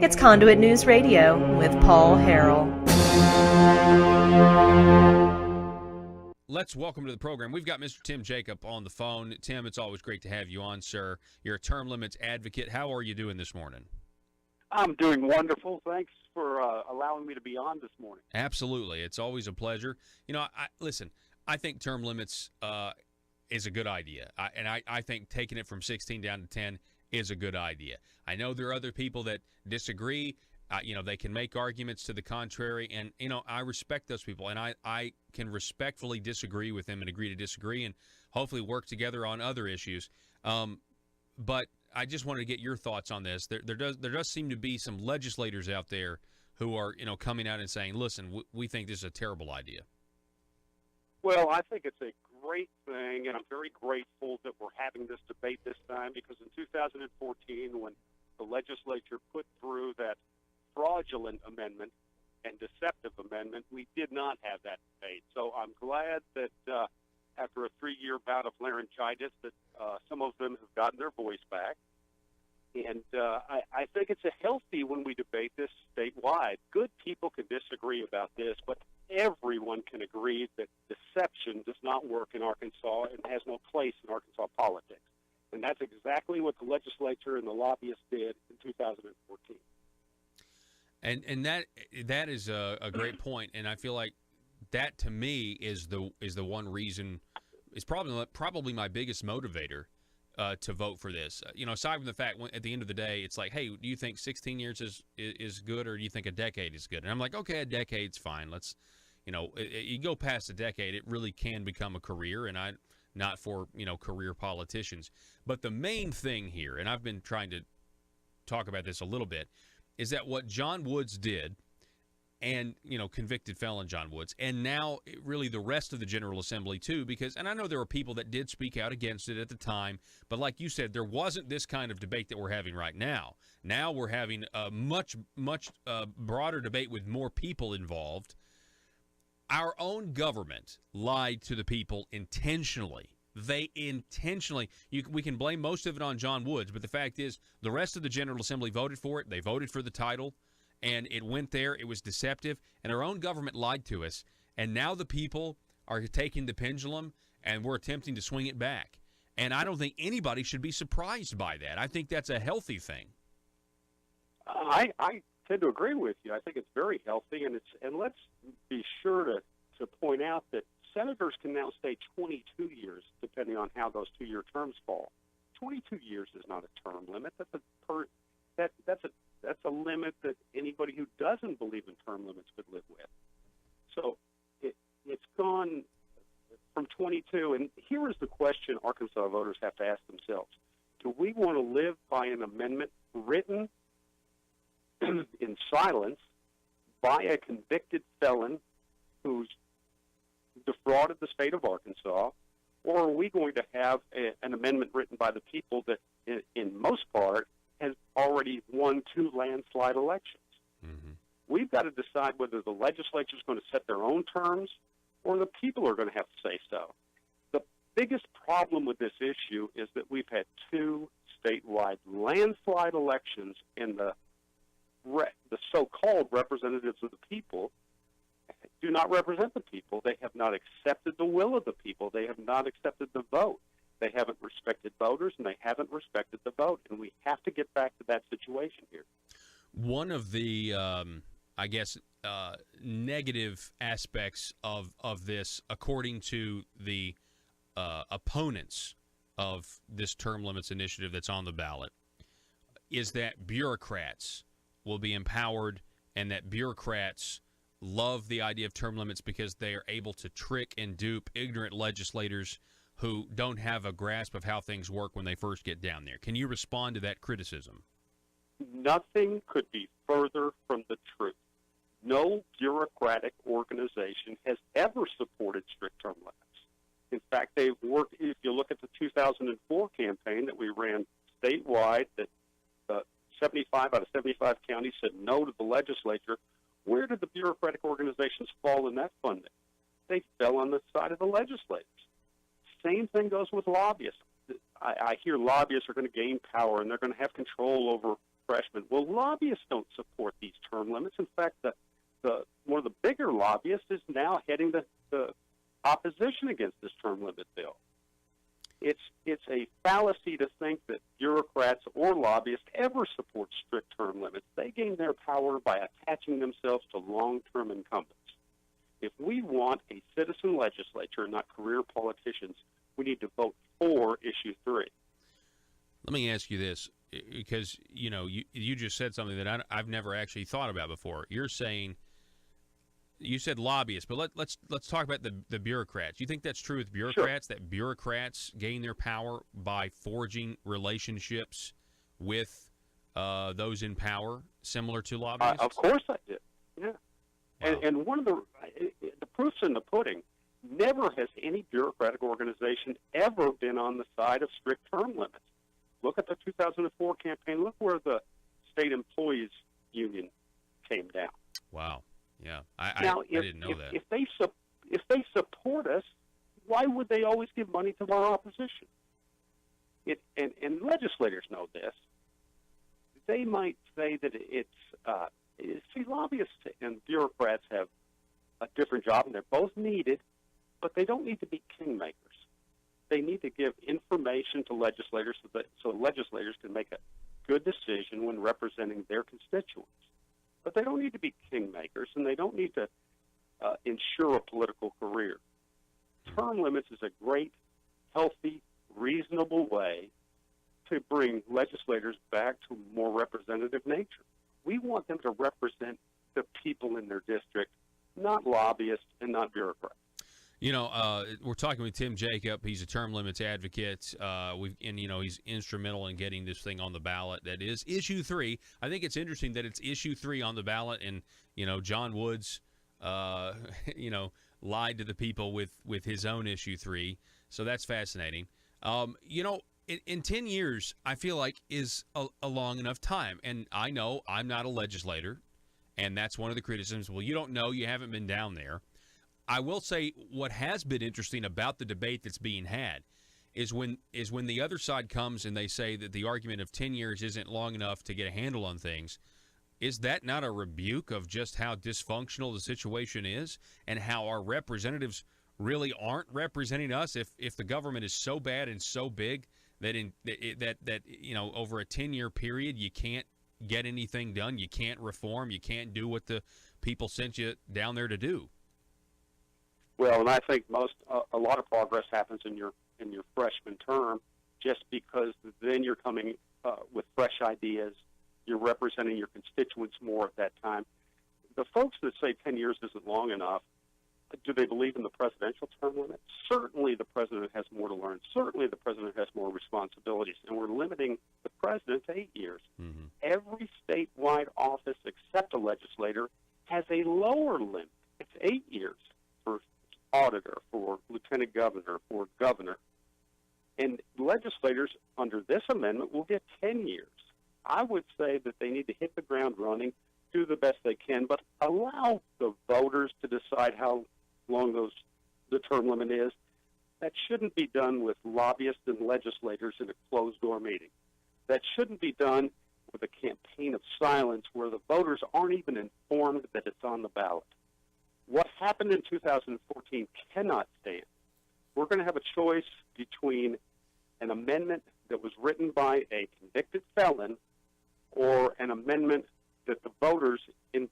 It's Conduit News Radio with Paul Harrell. Let's welcome to the program. We've got Mr. Tim Jacob on the phone. Tim, it's always great to have you on, sir. You're a term limits advocate. How are you doing this morning? I'm doing wonderful. Thanks for allowing me to be on this morning. Absolutely. It's always a pleasure. You know, listen, I think term limits is a good idea. I think taking it from 16 down to 10 is a good idea. I know there are other people that disagree. They can make arguments to the contrary, and, I respect those people, and I can respectfully disagree with them and agree to disagree and hopefully work together on other issues. But I just wanted to get your thoughts on this. There does seem to be some legislators out there who are, coming out and saying, listen, we think this is a terrible idea. Well, I think it's a great thing, and I'm very grateful that we're having this debate this time, because in 2014, when the legislature put through that fraudulent amendment and deceptive amendment, we did not have that debate. So I'm glad that after a 3-year bout of laryngitis that some of them have gotten their voice back. And I think it's a healthy when we debate this statewide. Good people can disagree about this, but everyone can agree that deception does not work in Arkansas and has no place in Arkansas politics. And that's exactly what the legislature and the lobbyists did in 2014. And that is a great point, and I feel like that to me is the one reason, is probably my biggest motivator to vote for this. Aside from the fact, at the end of the day, it's like, hey, do you think 16 years is good, or do you think a decade is good? And I'm like, okay, a decade's fine. Let's, you go past a decade, it really can become a career, and not for career politicians. But the main thing here, and I've been trying to talk about this a little bit, is that what John Woods did, and, convicted felon John Woods, and now really the rest of the General Assembly too, and I know there were people that did speak out against it at the time, but like you said, there wasn't this kind of debate that we're having right now. Now we're having a much broader debate with more people involved. Our own government lied to the people intentionally. They intentionally, we can blame most of it on John Woods, but the fact is the rest of the General Assembly voted for it. They voted for the title, and it went there. It was deceptive, and our own government lied to us, and now the people are taking the pendulum, and we're attempting to swing it back. And I don't think anybody should be surprised by that. I think that's a healthy thing. I tend to agree with you. I think it's very healthy, and let's be sure to point out that senators can now stay 22 years, depending on how those 2-year terms fall. 22 years is not a term limit. That's a limit that anybody who doesn't believe in term limits could live with. So it's gone from 22, and here is the question Arkansas voters have to ask themselves. Do we want to live by an amendment written in silence by a convicted felon who's defrauded the state of Arkansas, or are we going to have an amendment written by the people that, in most part, has already won 2 landslide elections? Mm-hmm. We've got to decide whether the legislature is going to set their own terms or the people are going to have to say so. The biggest problem with this issue is that we've had 2 statewide landslide elections, and the so-called representatives of the people do not represent the people. They have not accepted the will of the people. They have not accepted the vote. They haven't respected voters, and they haven't respected the vote, and we have to get back to that situation here. One of the, negative aspects of this, according to the opponents of this term limits initiative that's on the ballot, is that bureaucrats will be empowered, and that bureaucrats love the idea of term limits because they are able to trick and dupe ignorant legislators who don't have a grasp of how things work when they first get down there. Can you respond to that criticism? Nothing could be further from the truth. No bureaucratic organization has ever supported strict term limits. In fact, they've worked, if you look at the 2004 campaign that we ran statewide, that 75 out of 75 counties said no to the legislature. Where did the bureaucratic organizations fall in that funding? They fell on the side of the legislators. Same thing goes with lobbyists. I hear lobbyists are going to gain power, and they're going to have control over freshmen. Well, lobbyists don't support these term limits. In fact, one of the bigger lobbyists is now heading the opposition against this term limit bill. It's a fallacy to think that bureaucrats or lobbyists ever support strict term limits. They gain their power by attaching themselves to long-term incumbents. If we want a citizen legislature, not career politicians, we need to vote for issue 3. Let me ask you this, because you just said something that I've never actually thought about before. You said lobbyists, but let's talk about the bureaucrats. You think that's true with bureaucrats? Sure. That bureaucrats gain their power by forging relationships with those in power, similar to lobbyists? Of course I did. Yeah. Wow. And one of the proof's in the pudding. Never has any bureaucratic organization ever been on the side of strict term limits. Look at the 2004 campaign. Look where the state employees union came down. Wow. Yeah, I didn't know that. If they support us, why would they always give money to our opposition? And legislators know this. They might say that see, lobbyists and bureaucrats have a different job, and they're both needed, but they don't need to be kingmakers. They need to give information to legislators so legislators can make a good decision when representing their constituents. But they don't need to be kingmakers, and they don't need to ensure a political career. Term limits is a great, healthy, reasonable way to bring legislators back to a more representative nature. We want them to represent the people in their district, not lobbyists and not bureaucrats. We're talking with Tim Jacob. He's a term limits advocate. He's instrumental in getting this thing on the ballot. That is issue 3. I think it's interesting that it's issue 3 on the ballot, and John Woods, lied to the people with his own issue 3. So that's fascinating. In 10 years, I feel like is a long enough time, and I know I'm not a legislator, and that's one of the criticisms. Well, you don't know, you haven't been down there. I will say what has been interesting about the debate that's being had is when the other side comes and they say that the argument of 10 years isn't long enough to get a handle on things. Is that not a rebuke of just how dysfunctional the situation is and how our representatives really aren't representing us? If the government is so bad and so big that over a 10-year period you can't get anything done, you can't reform, you can't do what the people sent you down there to do. Well, and I think a lot of progress happens in your freshman term, just because then you're coming with fresh ideas. You're representing your constituents more at that time. The folks that say 10 years isn't long enough, do they believe in the presidential term limit? Certainly the president has more to learn. Certainly the president has more responsibilities, and we're limiting the president to 8 years. Mm-hmm. Every statewide office except a legislator has a lower limit. It's 8 years for auditor, for lieutenant governor, for governor. And legislators under this amendment will get 10 years. I would say that they need to hit the ground running, do the best they can, but allow the voters to decide how long the term limit is. That shouldn't be done with lobbyists and legislators in a closed-door meeting. That shouldn't be done with a campaign of silence where the voters aren't even informed that it's on the ballot. What happened in 2014 cannot stand. We're going to have a choice between an amendment that was written by a convicted felon or an amendment that the voters, in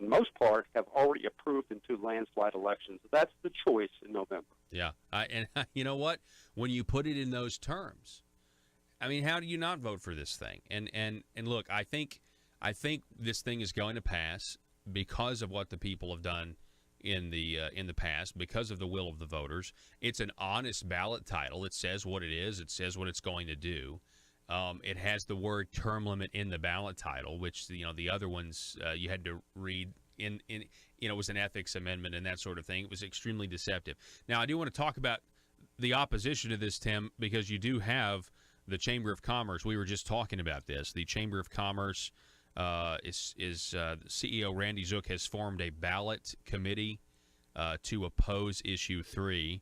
most part, have already approved in 2 landslide elections. That's the choice in November. Yeah, and you know what? When you put it in those terms, I mean, how do you not vote for this thing? And look, I think this thing is going to pass because of what the people have done in the past, because of the will of the voters. It's an honest ballot title. It says what it is. It says what it's going to do. It has the word term limit in the ballot title, which the other ones you had to read in it was an ethics amendment and that sort of thing. It was extremely deceptive. Now, I do want to talk about the opposition to this, Tim, because you do have the Chamber of Commerce. We were just talking about this. The Chamber of Commerce CEO Randy Zook has formed a ballot committee to oppose issue 3.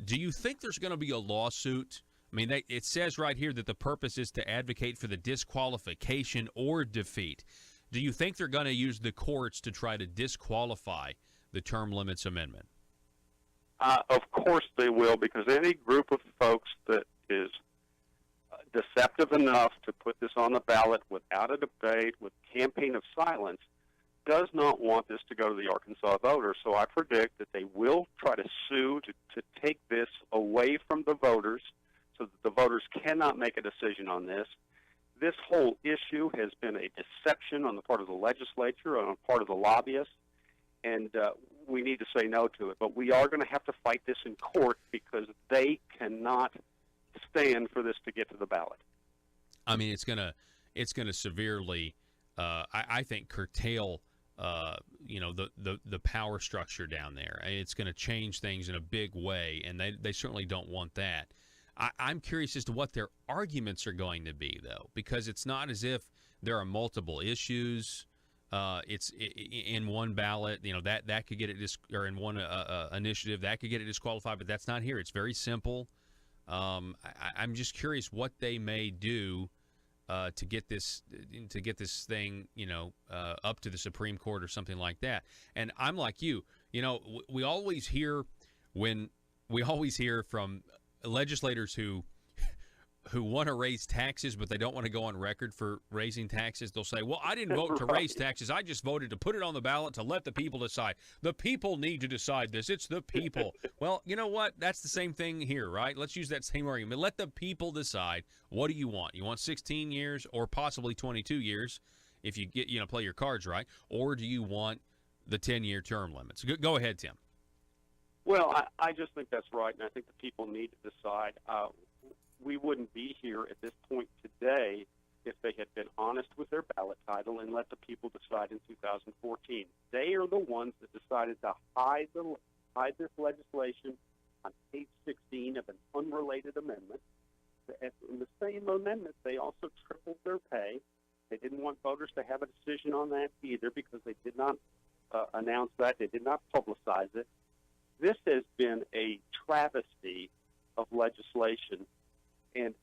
Do you think there's going to be a lawsuit? I I mean, it says right here that the purpose is to advocate for the disqualification or defeat. Do you think they're going to use the courts to try to disqualify the term limits amendment? Of course they will, because any group of folks that is deceptive enough to put this on the ballot without a debate, with campaign of silence, does not want this to go to the Arkansas voters. So I predict that they will try to sue to take this away from the voters so that the voters cannot make a decision on this. This whole issue has been a deception on the part of the legislature, on the part of the lobbyists, and we need to say no to it. But we are going to have to fight this in court because they cannot stand for this to get to the ballot. I mean, it's gonna severely, I think, curtail, the power structure down there. It's going to change things in a big way, and they certainly don't want that. I'm curious as to what their arguments are going to be, though, because it's not as if there are multiple issues. It's in one ballot, that could get it or in one initiative that could get it disqualified, but that's not here. It's very simple. I'm just curious what they may do to get this thing, up to the Supreme Court or something like that. And I'm like you. We always hear from legislators who want to raise taxes, but they don't want to go on record for raising taxes. They'll say, well, I didn't vote to raise taxes. I just voted to put it on the ballot to let the people decide. The people need to decide this. It's the people. Well, you know what? That's the same thing here, right? Let's use that same argument. Let the people decide. What do you want? You want 16 years or possibly 22 years if you get, play your cards right, or do you want the 10-year term limits? Go ahead, Tim. Well, I just think that's right, and I think the people need to decide. We wouldn't be here at this point today if they had been honest with their ballot title and let the people decide in 2014. They are the ones that decided to hide this legislation on page 16 of an unrelated amendment. In the same amendment, they also tripled their pay. They didn't want voters to have a decision on that either because they did not announce that. They did not publicize it. This has been a travesty of legislation, and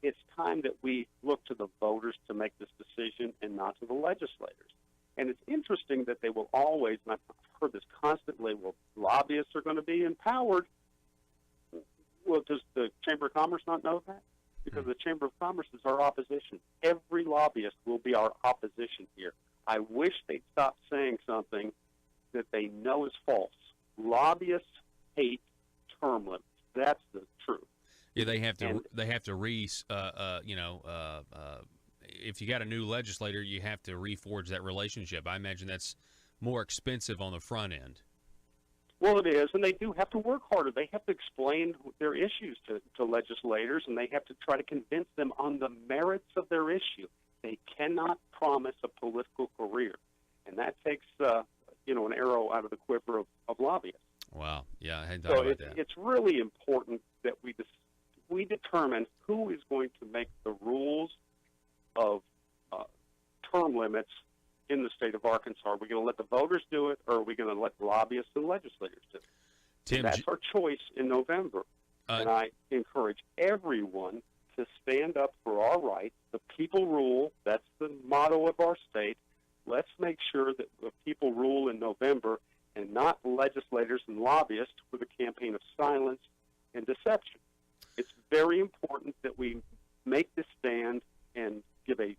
it's time that we look to the voters to make this decision and not to the legislators. And it's interesting that they will always, and I've heard this constantly, well, lobbyists are going to be empowered. Well, does the Chamber of Commerce not know that? Because the Chamber of Commerce is our opposition. Every lobbyist will be our opposition here. I wish they'd stop saying something that they know is false. Lobbyists hate term limits. That's the truth. Yeah, they have to. If you got a new legislator, you have to reforge that relationship. I imagine that's more expensive on the front end. Well, it is, and they do have to work harder. They have to explain their issues to legislators, and they have to try to convince them on the merits of their issue. They cannot promise a political career, and that takes an arrow out of the quiver of lobbyists. Wow. Yeah, I hadn't thought about that. It's really important that we determine who is going to make the rules of term limits in the state of Arkansas. Are we going to let the voters do it, or are we going to let lobbyists and legislators do it? Tim, that's our choice in November. And I encourage everyone to stand up for our rights. The people rule. That's the motto of our state. Let's make sure that the people rule in November and not legislators and lobbyists with a campaign of silence and deception. It's very important that we make this stand and give a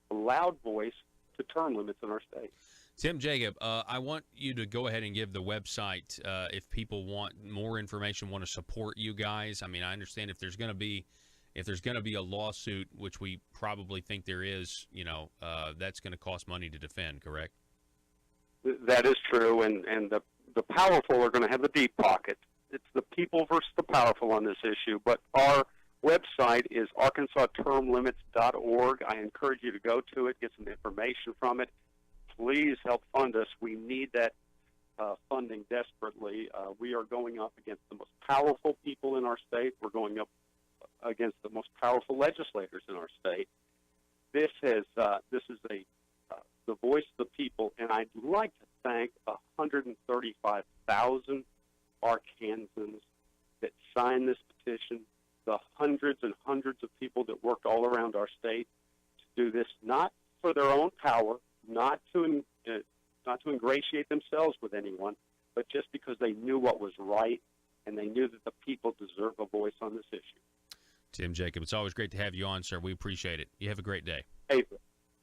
loud voice to term limits in our state. Tim Jacob, I want you to go ahead and give the website if people want more information, want to support you guys. I mean, I understand if there's going to be a lawsuit, which we probably think there is, that's going to cost money to defend, correct? That is true, and the powerful are going to have the deep pocket. It's the people versus the powerful on this issue, but our website is arkansastermlimits.org. I encourage you to go to it, get some information from it. Please help fund us. We need that funding desperately. We are going up against the most powerful people in our state. We're going up against the most powerful legislators in our state. This is the voice of the people, and I'd like to thank 135,000 Arkansans that signed this petition the hundreds and hundreds of people that worked all around our state to do this, not for their own power, not to ingratiate themselves with anyone, but just because they knew what was right and they knew that the people deserve a voice on this issue. Tim Jacob, it's always great to have you on, sir. We appreciate it. You have a great day. Hey,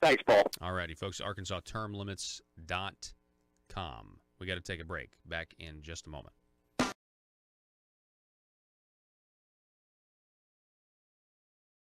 thanks, Paul. All righty, folks, ArkansasTermLimits.com. We got to take a break. Back in just a moment.